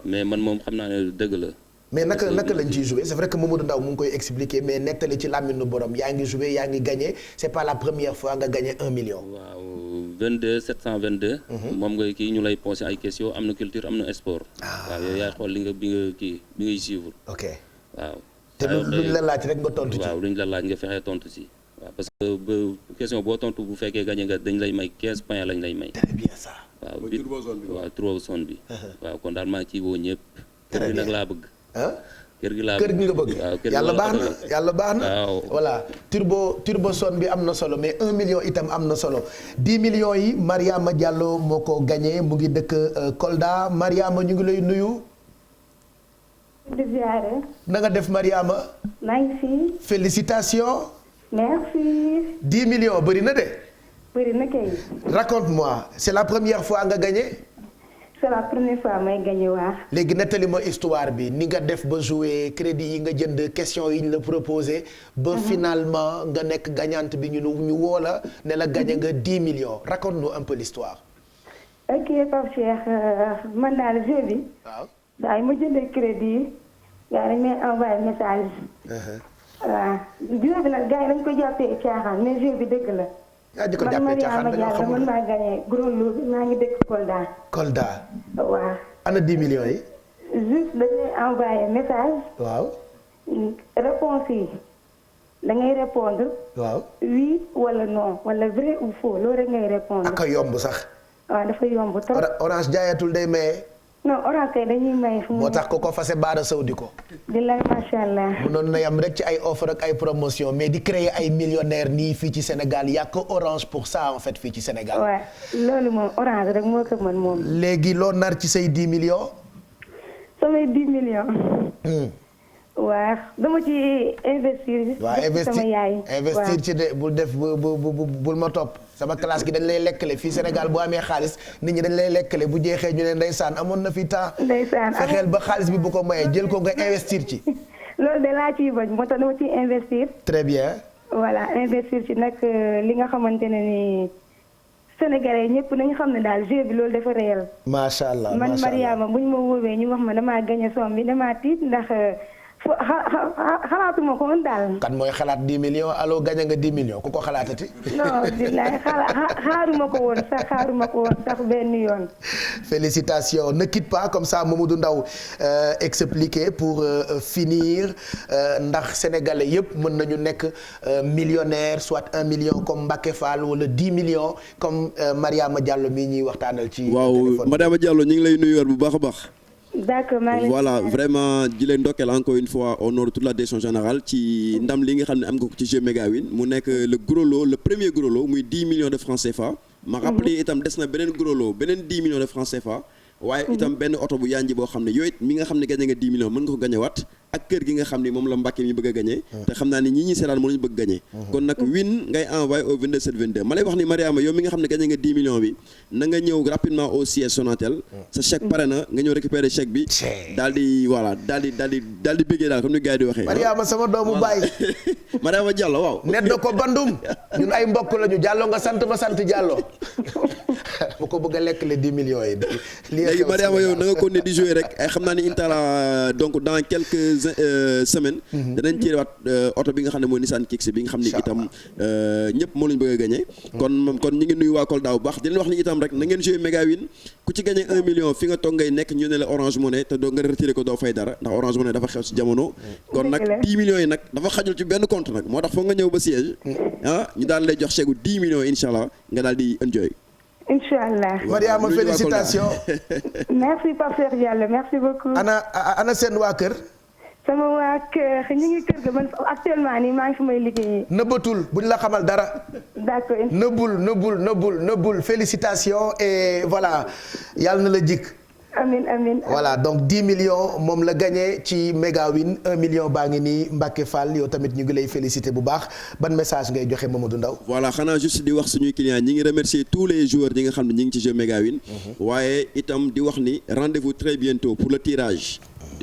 mais man moom xam naa ne dëgg la. mais naka lañ ciy joué c'est vrai que Mamadou Ndaw mu ngi koy expliquer mais nettali ci làmmiñu borom yaa ngi joué yaa ngi gagné c'est pas la première fois nga gagné 1 million. waaw 22 722. moom ngay kii ñu lay posé ay questions am na culture am na sport. waaw yow yaay xool bi ngay suivre. ok waaw. te luñ la laaj rek nga tontu ci. waaw luñ la laaj nga fexe tontu ci. waaw parce que question boo tontu bu fekkee gagné nga dañ lay may 15 points lañ lay may. très bien ça. waaw bi waaw turbo zone bi. waaw kon daal maa ngi ciy woo ñëpp. kër gi nag laa bëgg. kër gi nga bëgg. waaw yàlla baax na. waaw voilà turbo zone bi am na solo mais 1 million itam am na solo 10 millions yi Mariama Diallo moo ko gagné mu ngi dëkk Kolda Mariama ñu ngi lay nuyu. di ziare. na nga def Mariama. maa ngi fi. félicitations. merci. 10 millions bëri na de. bëri na kay. raconte-moi c'est la première fois nga gagné. c'est la première fois may gagné waa. léegi nettali ma histoire bi ni nga def ba jouer crédit yi nga jënd question yi ñu la proposé. ba finalement nga nekk gagnante bi ñu woo la ne la gagné nga 10 millions raconte-nous un peu l'histoire. ok Pape Cheikh man daal jeu bi. waaw. daal ma jëndee crédit gars yi dañ may envoyé message. waaw jeu bi nag gars yi dañ ko jàppee caaxaan mais jeu bi dëgg la. yaa di ko jàppee caaxaan dañoo xamul man maa gagné gros lot bi maa ngi dëkk Kolda. Kolda. waaw. ana 10 millions yi. juste dañuy envoyé message. waaw. réponse yi da ngay répondre. waaw. oui wala non wala vrai ou faux loolu rek ngay répondre. ak a yomb sax. waaw dafa yomb trop. orange jaayatul day maye. non orange kay dañuy may. moo tax ko fase baara sawdi ko. di lay macha allah. bu noonu na yam rek ci ay offre ak ay promotion mais di créer ay millionnaires nii fii ci Sénégal y a que orange pour ça en fait fii ci Sénégal. waaw loolu moom orange rek moo ko mën moom. léegi loo nar ci say 10 millions. samay 10 millions. waaw dama ci investir. waaw sama yaay. investir ci de bul def bul ma topp. sama classe gi dañ lay lekkale fii Sénégal boo amee xaalis nit ñi dañ lay lekkale bu jeexee ñu ne ndeysaan amoon na fi temps. ndeysaan fexeel ba xaalis bi bu ko mayee jël ko nga investir ci. loolu de laa ciy bañ moo tax dama ciy investir. très bien. voilà investir ci nag li nga xamante ne ni Sénégalais ñëpp nañu xam ne daal jeu bi loolu dafa réel. macha allah man Mariama bu ñu ma woowee ñu wax ma damaa gagné somme bi damaa tiit ndax. xalaatuma ko woon daal. kan mooy xalaat 10 millions allo gañ nga 10 millions ku ko xalaatati. non billaay xaaruma ko woon sax benn yoon. félicitations ne quitte pas comme ça Mamadou Ndaw expliquer pour finir ndax sénégalais yëpp mën nañu nekk millionnaire soit 1 million comme Mbacké Fall wala 10 millions comme Mariama Diallo mii ñuy waxtaanal ci. waaw Mariama Diallo ñu ngi lay nuyuwaat bu baax a baax. d'accord maa ngi voilà vraiment di leen ndokkeel encore une fois au nom de toute la direction générale ci ndam li nga xam ne am nga ko ci jeu Mega Win mu nekk le gros lot le premier gros lot muy 10 millions de francs CFA. ma rappelé itam des na beneen gros lot beneen 10 millions de francs CFA. waaye itam benn oto bu yanji boo xam ne yooyu it mi nga xam ne gagné nga 10 millions mën nga ko gagnéwaat ak kër gi nga xam ne moom la Mbacké mi bëgg a gagné. te xam naa ni ñi seetaan moo lañu bëgg gagné. kon nag win ngay envoyé au 22 722 ma lay wax ni Mariama yow mi nga xam ne gagné nga 10 millions bi na nga ñëw rapidement au siège Sonatel. sa chèque pare na nga ñëw récupérer chèque bi. daal di voilà daal di bëggee daal comme ni gars yi di waxee. Mariama sama doomu baay. Mariama Diallo waaw. net ko bandum ñun ay mbokk lañu Diallo nga sant ma sant Diallo. bu ko bëgg a lekk les 10 millions yi. léegi Mariama yow na nga continuer di jouer rek ay xam naa ni intaala donc dans quelques semaines. danañ ci waat oto bi nga xam ne mooy Nissan Kicks bi nga xam ni itam ñëpp moo lañu bëgg a gagné. kon ñu ngi nuyu waa Kolda bu baax di leen wax ni itam rek na ngeen jouer Mega Win ku ci gagné 1 million fi nga toog ngay nekk ñu ne la Orange Money te doo nga retiré ko doo fay dara ndax Orange Money dafa xew ci jamono. kon nag 10 millions yi nag dafa xajul ci benn compte nag moo tax foog nga ñëw ba siège ñu daal lay jox chèque 10 millions incha allah nga daal di enjoy. Inch'Allah. Mariama félicitations. merci Pape Cheikh Diallo merci beaucoup. ana seen waa kër. sama waa kër ñu ngi kër ga man actuellement nii maa ngi fi may liggéeyee. nëbbatul buñ la xamal dara. d'accord. nëbbul félicitations et voilà yàlla na la jik. amiin. voilà donc 10 millions moom la gagné ci Megawin 1 million baa ngi nii Mbacke Fall yow tamit ñu ngi lay féliciter bu baax ban message ngay joxe Mamadou Ndaw voilà xanaa juste di wax suñuy clients ñi ngi remercier tous les joueurs yi nga xam ne ñi ngi ci jeu Megawin waaye itam di wax ni rendez-vous très bientôt pour le tirage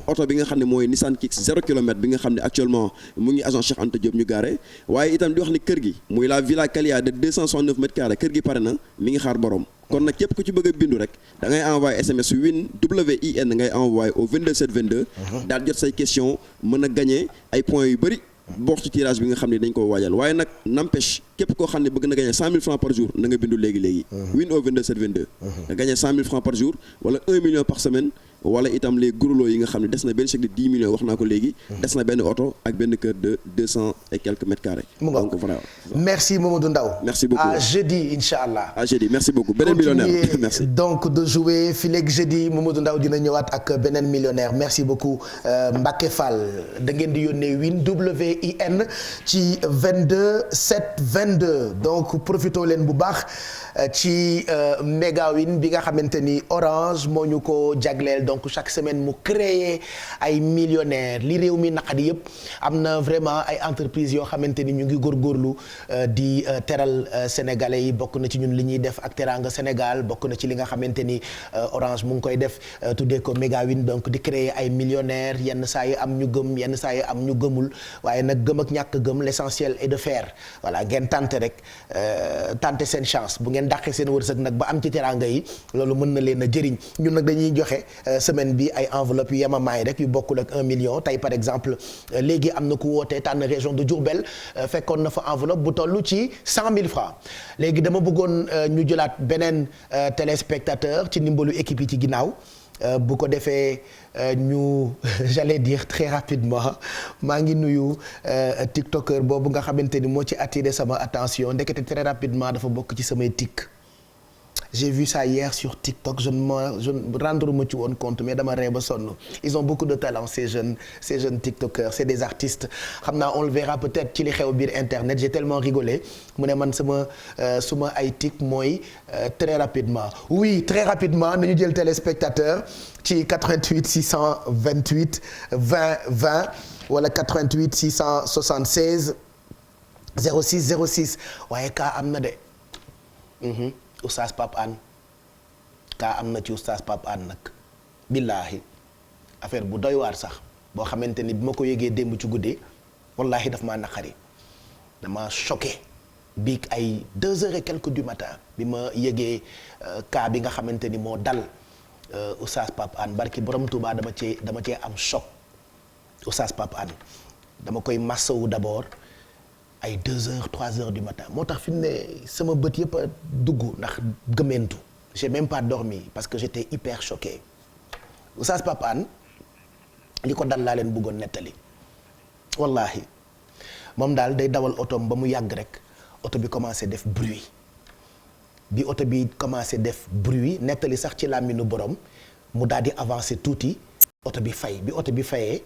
oto bi nga xam ne mooy Nissan Kicks 0 kilomètre bi nga xam ne actuellement mu ngi agent Cheikh Anta Diop ñu garé waaye itam di wax ni kër gi muy la Villa Calia de 269 mètres carrés kër gi pare na mi ngi xaar borom kon nag képp ku ci bëgg a bindu rek da ngay envoyé SMS WIN WIN ngay envoyé au 22722 daal jot say question mën a gagné ay points yu bëri bokk ci tirage bi nga xam ne dañ ko waajal waaye nag n'empêche képp koo xam ne bëgg na gagné 100 000 francs par jour na nga bindu léegi WIN au 22722 nga gagné 100 000 francs par jour wala 1 million par semaine wala itam les gros lots yi nga xam ne des na benn chèque de 10 millions wax naa ko léegi des na benn oto ak benn kër de 200 et quelques mètres carrés donc voilà merci Mamadou Ndaw merci beaucoup à jeudi inchallah à jeudi merci beaucoup beneen millionnaire merci donc de jouer fii léegi jeudi Mamadou Ndaw dina ñëwaat ak beneen millionnaire merci beaucoup Mbacke Fall da ngeen di yónnee WIN WIN ci 22 7 22 donc profito leen bu baax ci Megawin bi nga xamante ni Orange moo ñu ko jagleel donc chaque semaine mu créer ay millionnaires li réew mi naqadi yëpp am na vraiment ay entreprises yoo xamante ni ñu ngi góorgóorlu di teral sénégalais yi bokk na ci ñun li ñuy def ak Teranga Sénégal bokk na ci li nga xamante ni Orange mu ngi koy def tuddee ko Megawin donc di créer ay millionnaires yenn saa yi am ñu gëm yenn saa yi am ñu gëmul waaye nag gëm ak ñàkk gëm l'essentiel est de faire voilà ngeen tenter rek tenter seen chance bu ngeen dàqee seen wërsëg nag ba am ci teranga yi loolu mën na leen a jëriñ ñun nag dañuy joxe semaine bi ay enveloppe yu yemamaay rek yu bokkul ak 1 million tey par exemple léegi am na ku wootee tànn région de Diourbel fekkoon na fa enveloppe bu toll ci 100 000 francs léegi dama bëggoon ñu jëlaat beneen téléspectateur ci ndimbalu équipe yi ci ginnaaw bu ko defee ñu j'allais dire très rapidement maa ngi nuyu tiktoker boobu nga xamante ni moo ci attiré sama attention ndekete très rapidement dafa bokk ci samay tik j'ai vu ça hier sur TikTok je ne rendre ma ci woon compte mais dama ree ba sonn ils ont beaucoup de talent ces jeunes tiktokers c'est des artistes xam naa on le verra peut-être ci li xew biir internet j'ai tellement rigolé mu ne man suma ay tik mooy très rapidement oui très rapidement nañu jël téléspectateur ci 88 628 20 20 wala 88 676 06 06 waaye kaa am na de Oustaz Pape Hann kaa am na ci Oustaz Pape Hann nag billaahi affaire bu doy waar sax boo xamante ni bi ma ko yëgee démb ci guddi wallaahi daf maa naqari dama choqué biig ay 2 heures et quelques du matin bi ma yëgee kaa bi nga xamante ni moo dal Oustaz Pape Hann barki borom Touba dama cee am choc Oustaz Pape Hann dama koy massawu d'abord ay 2 heures 3 heures du matin moo tax fi mu ne sama bët yëpp a dugg ndax gëmmentu j'ai même pas dormi parce que j'étais hyper choqué Oustaz Pape Hann li ko dal laa leen bëggoon nettali wallahi moom daal day dawal otoom ba mu yàgg rek oto bi commencé def bruit bi oto bi commencé def bruit nettali sax ci làmminu borom mu daal di avancer tuuti oto bi fay bi oto bi fayee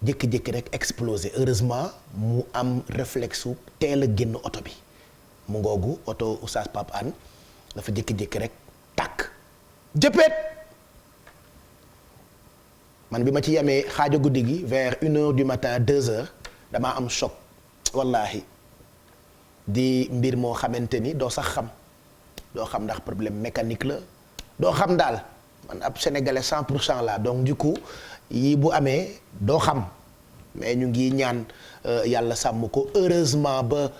jékki-jékki rek explosé heureusement mu am réflexe su teel a génn oto bi mu ngoogu oto Oustaz Pape Hann dafa jékki-jékki rek tàkk jëppeet man bi ma ci yemee xaaja guddi gi vers 1 heure du matin 2 heures damaa am choc wallahi di mbir moo xamante ni doo sax xam doo xam ndax problème mécanique la doo xam daal man ab sénégalais 100% la donc du coup yii bu amee doo xam mais ñu ngi ñaan yàlla sàmm ko heureusement ba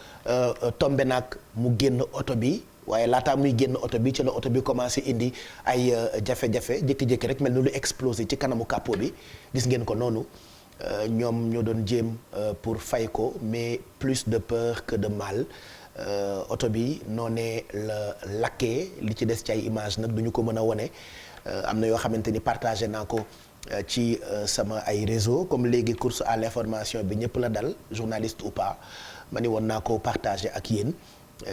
tombé nag mu génn oto bi waaye laataa muy génn oto bi ci la oto bi commencé indi ay jafe-jafe jékki-jékki rek mel ni lu explosé ci kanamu capot bi gis ngeen ko noonu ñoom ñoo doon jéem pour fay ko mais plus de peur que de mal oto bi noonee la lakkee li ci des ci ay image nag duñu ko mën a wone am na yoo xamante ni partagé naa ko ci sama ay réseau comme léegi course à l'information bi ñëpp la dal journaliste ou pas ma ni woon naa ko partagé ak yéen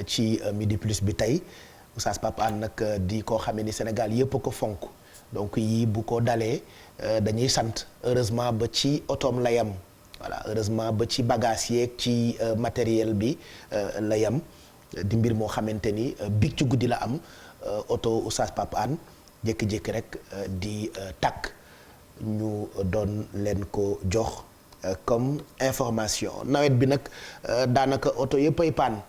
ci Midi Plus bi tey Oustaz Pape Hann nag di koo xamee ni Sénégal yëpp ko fonk donc yii bu ko dalee dañuy sant heureusement ba ci otoom la yem voilà heureusement ba ci bagage yeeg ci matériel bi la yem di mbir moo xamante ni biig ci guddi la am oto Oustaz Pape Hann jékki-jékki rek di tàkk ñu doon leen ko jox comme information nawet bi nag daanaka oto yëpp ay paan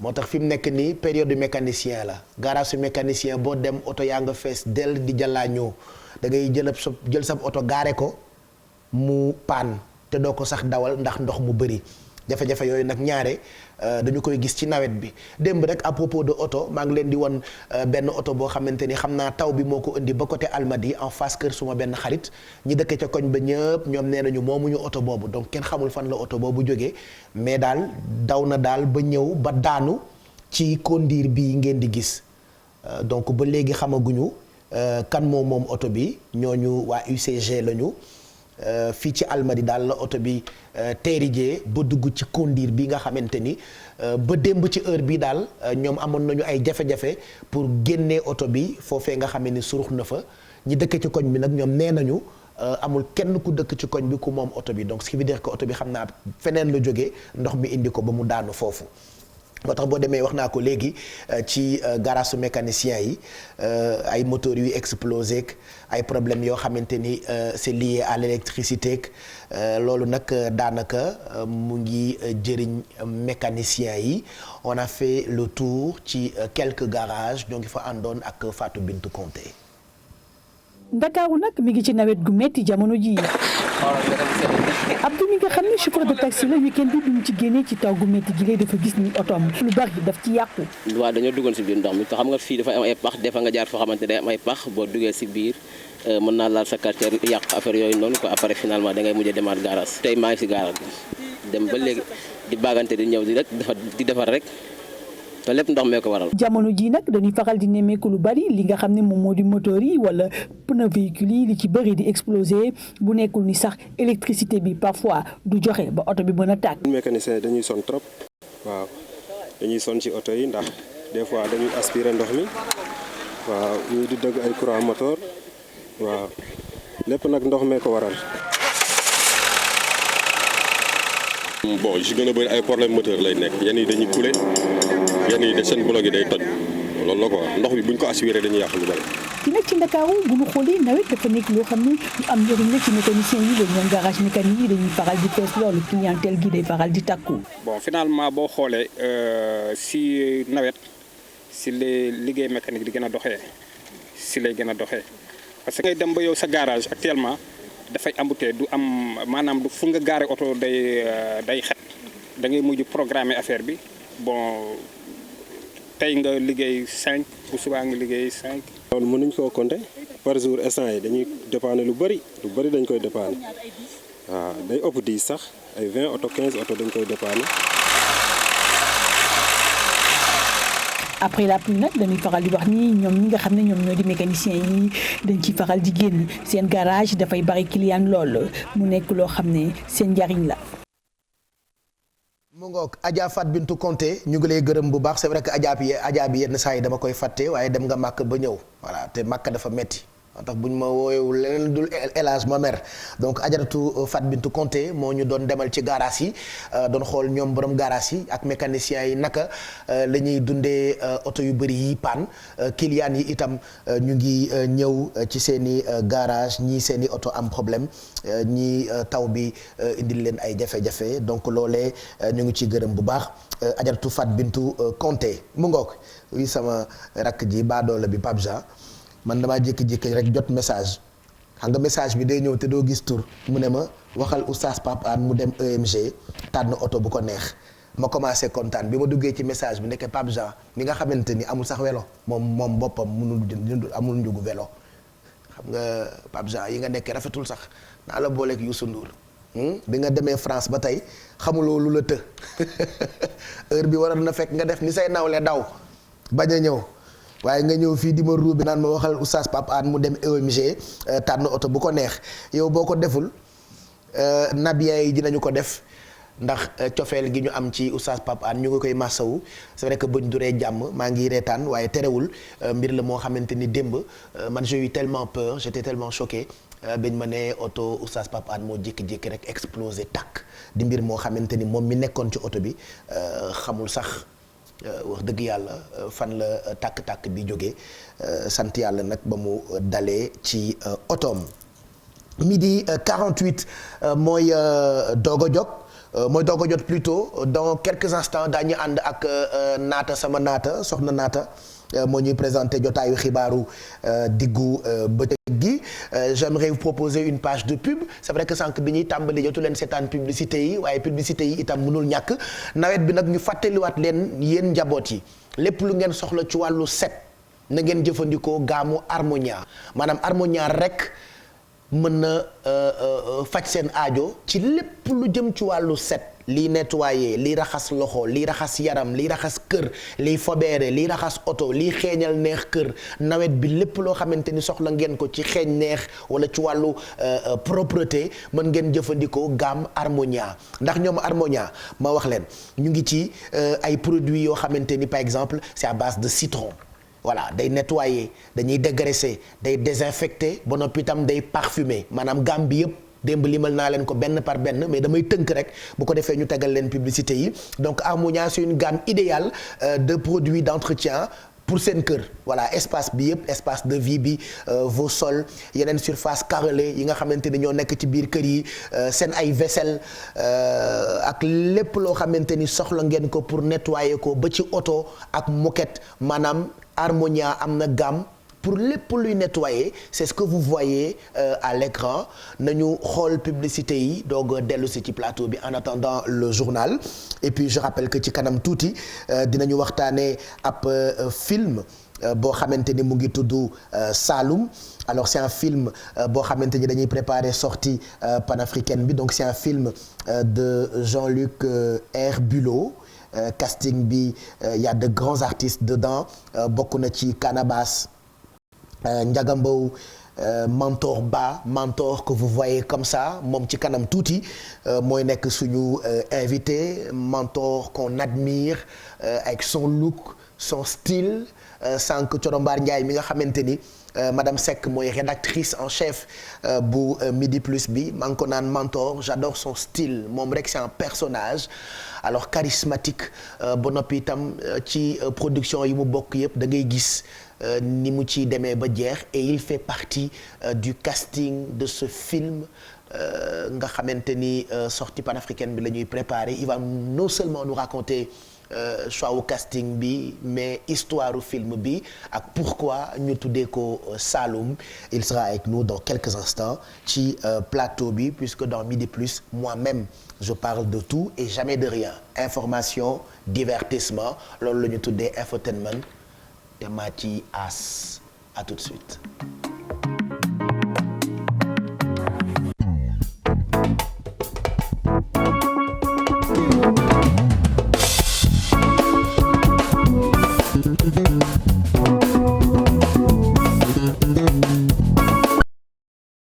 moo tax fi mu nekk nii période mécanicien la garage su mécanicien boo dem oto yaa nga fees dell di jàllaañoo da ngay jël sa oto gaare ko mu paan te doo ko sax dawal ndax ndox mu bëri jafe-jafe yooyu nag ñaare dañu koy gis ci nawet bi démb rek à propos de oto maa ngi leen di won benn oto boo xamante ni xam naa taw bi moo ko indi ba côté Almadi en face kër suma benn xarit ñi dëkk ca koñ ba ñëpp ñoom nee nañu moomuñu oto boobu donc kenn xamul fan la oto boobu jógee mais daal daw na daal ba ñëw ba daanu ci kondiir bi ngeen di gis donc ba léegi xamaguñu kan moom oto bi ñooñu waa UCG lañu fii ci Almadi daal la oto bi teerijee ba dugg ci kondiir bi nga xamante ni ba démb ci heure bi daal ñoom amoon nañu ay jafe-jafe pour génnee oto bi foofee nga xam ne surux na fa ñi dëkk ci koñ bi nag ñoom nee nañu amul kenn ku dëkk ci koñ bi ku moom oto bi donc ce qui veut dire que oto bi xam naa feneen la jógee ndox mi indi ko ba mu daanu foofu. moo tax boo demee wax naa ko léegi ci garage su mécanicien yi ay moteurs yu explosé ay problèmes yoo xamante ni c'est lié à l'électricité loolu nag daanaka mu ngi jëriñ mécaniciens yi on a fait le tour ci quelques garages ñoo ngi fa àndoon ak Fatou Bintou Conté. Ndakaaru nag mi ngi ci nawet gu metti jamono ji Abdou mi nga xam ne chauffeur de taxi la week-end bi mu ci génnee ci taw gu metti gi lay dafa gis ni otoom lu bari daf ci yàqu. waaw dañoo duggoon si biir ndox mi te xam nga fii dafa am ay pax des fois nga jaar foo xamante day am ay pax boo duggee si biir mën naa laal sa quartier yàq affaire yooyu noonu quoi après finalement da ngay mujjee demaat garage tey maa ngi si garage bi dem ba léegi di bagante di ñëw di defar rek te lépp ndox mee ko waral. jamono ji nag dañuy faral di nemmeeku lu bari li nga xam ne moom moo di moteur yi wala pneu véhicule yi li ci bëri di exploser bu nekkul ni sax électricité bi parfois du joxe ba oto bi mën a tàkk. mécanicien dañuy sonn trop waaw dañuy sonn ci oto yi ndax des fois dañuy aspirer ndox mi waaw ñii di dëgg ay courant moteur waaw lépp nag ndox mee ko waral. bon yu si gën a bëri ay problème moteur lay nekk yenn yi dañuy couler yenn yi de seen bloc yi day toj loolu la quoi ndox bi buñ ko assuré dañuy yàq lu bëri. ci nekk ci Ndakaaru bu ñu xoolee nawet dafa nekk loo xam ne lu am njëriñ la ci mécanicien yi la ñoom garage mécanique yi dañuy faral di fees loolu clientèle gi day faral di takku. bon finalement boo xoolee si nawet si les liggéey mécanique di gën a doxee si lay gën a doxee parce que ngay dem ba yow sa garage actuellement. dafay embouté du am maanaam du fu nga gaare oto day xet da ngay mujj programmer affaire bi bon tey nga liggéey 5 bu subaa nga liggéey 5. loolu mënuñ koo compter par jour instant yi dañuy dépanner lu bëri dañ koy dépanner waaw day ëpp 10 sax ay 20 oto 15 oto dañ koy dépanner. après la pluie nag dañuy faral di wax ni ñoom ñi nga xam ne ñoom ñoo di mécanicien yi dañ ci faral di génn seen garage dafay bari client lool mu nekk loo xam ne seen njariñ la. mu ngoog Adja Fat Bintou Conté ñu ngi lay gërëm bu baax c'est vrai que Adja bi yenn saa yi dama koy fàtte waaye dem nga màkk ba ñëw voilà te màkk dafa metti moo tax bu ñu ma woowee leneen dul élage ma mer donc ajaratu Fat Bintou Conté moo ñu doon demal ci garage yi doon xool ñoom borom garage yi ak mécaniciens yi naka la ñuy dundee oto yu bëri yi panne clients yi itam ñu ngi ñëw ci seen i garage ñii seen i oto am problème ñii taw bi indil leen ay jafe-jafe donc loolee ñu ngi ciy gërëm bu baax ajaratu Fat Bintou Conté mu ngoog yi sama rakk ji baadoola bi Pape Jean man damaa jékki-jékki rek jot message xam nga message bi day ñëw te doo gis tur mu ne ma waxal Oustaz Pape Hann mu dem EMG tànn oto bu ko neex ma commencé kontaan bi ma duggee ci message bi nekk Pape Jean mi nga xamante ni amul sax vélo moom boppam amul njugu vélo xam nga Pape Jean yi nga nekkee rafetul sax naa la booleeg Youssou Ndour bi nga demee France ba tey xamuloo lu la të heure bi waroon na fekk nga def ni say nawle daw bañ a ñëw waaye nga ñëw fii di ma ruubi naan ma waxal Oustaz Pape Hann mu dem EMG tànn oto bu ko neex yow boo ko deful Nabien yi dinañu ko def ndax cofeel gi ñu am ci oustaz Pape Hann ñu ngi koy massawu c'est vrai que buñ duree jàmm maa ngi reetaan waaye terewul mbir la moo xamante ni démb man j'ai eu tellement peur j'étais tellement choqué biñ ma ne oto oustaz Pape Hann moo jékki-jékki rek explosé takk di mbir moo xamante ni moom mi nekkoon ci oto bi xamul sax wax dëgg yàlla fan la tàkk-tàkk bi jógee sant yàlla nag ba mu dalee ci otoom. midi 48 mooy doog a jog mooy doog a jot plutôt dans quelques instants daañu ànd ak naata sama naata soxna naata moo ñuy présenté jotaayu xibaaru diggu bëccëg gi j'aimerais vous proposer une page de pub c'est vrai que sànq bi ñuy tàmbali jotu leen seetaan publicité yi waaye publicité yi itam mënul ñàkk nawet bi nag ñu fàttaliwaat leen yéen njaboot yi lépp lu ngeen soxla ci wàllu set na ngeen jëfandikoo gaamu Harmonia maanaam Harmonia rek mën na faj seen aajo ci lépp lu jëm ci wàllu set liy nettoyer liy raxas loxo liy raxas yaram liy raxas kër liy fobeere liy raxas oto liy xeeñal neex kër nawet bi lépp loo xamante ni soxla ngeen ko ci xeeñ neex wala ci wàllu propreté mën ngeen jëfandikoo gamme Harmonia ndax ñoom Harmonia ma wax leen ñu ngi ci ay produits yoo xamante ni par exemple c'est à base de citron. voilà day nettoyer dañuy dégraisser day désinfecter ba noppi itam day parfumer maanaam gamme bi yëpp démb limal naa leen ko benn par benn mais damay tënk rek bu ko defee ñu tegal leen publicité yi donc Harmonia c'est une gamme idéale de produits d'entretien pour seen kër voilà espace bi yëpp espace de vie bi vos sols yeneen surface carrelée yi nga xamante ni ñoo nekk ci biir kër yi seen ay vaisselle ak lépp loo xamante ni soxla ngeen ko pour nettoyer ko ba ci oto ak moquette maanaam Harmonia am na gamme pour lépp luy nettoyer c'est ce que vous voyez à l'écran nañu xool publicité yi doog dellu si ci plateau bi en attendant le journal et puis je rappelle que ci kanam tuuti dinañu waxtaanee ab film boo xamante ni mu ngi tudd Saloum alors c'est un film boo xamante ni dañuy préparer sortie panafricaine bi donc c'est un film de Jean-Luc Herbulot casting bi y a de grands artistes dedans bokk na ci Canabasse Ndiaga Mbow Mentor Ba Mentor que vous voyez comme ça moom ci kanam tuuti mooy nekk suñu invité Mentor qu'on admire avec son look son style sànq Corombaar Ndiaye mi nga xamante ni Madame Seck mooy rédactrice en chef bu Midi Plus bi maa ngi ko naan Mentor j'adore son style moom rek c'est un personnage alors charismatique ba noppi itam ci production yi mu bokk yëpp da ngay gis ni mu ci demee ba jeex et il fait partie du casting de ce film nga xamante ni sortie panafricaine bi la ñuy préparer il va non seulement nous raconter choix au casting bi mais histoire u film bi ak pourquoi ñu tuddee ko Saloum il sera avec nous dans quelques instants ci plateau bi puisque dans Midi Plus moi-même je parle de tout et jamais de rien information divertissement loolu la ñu tuddee infotainment te maa ci as à tout de suite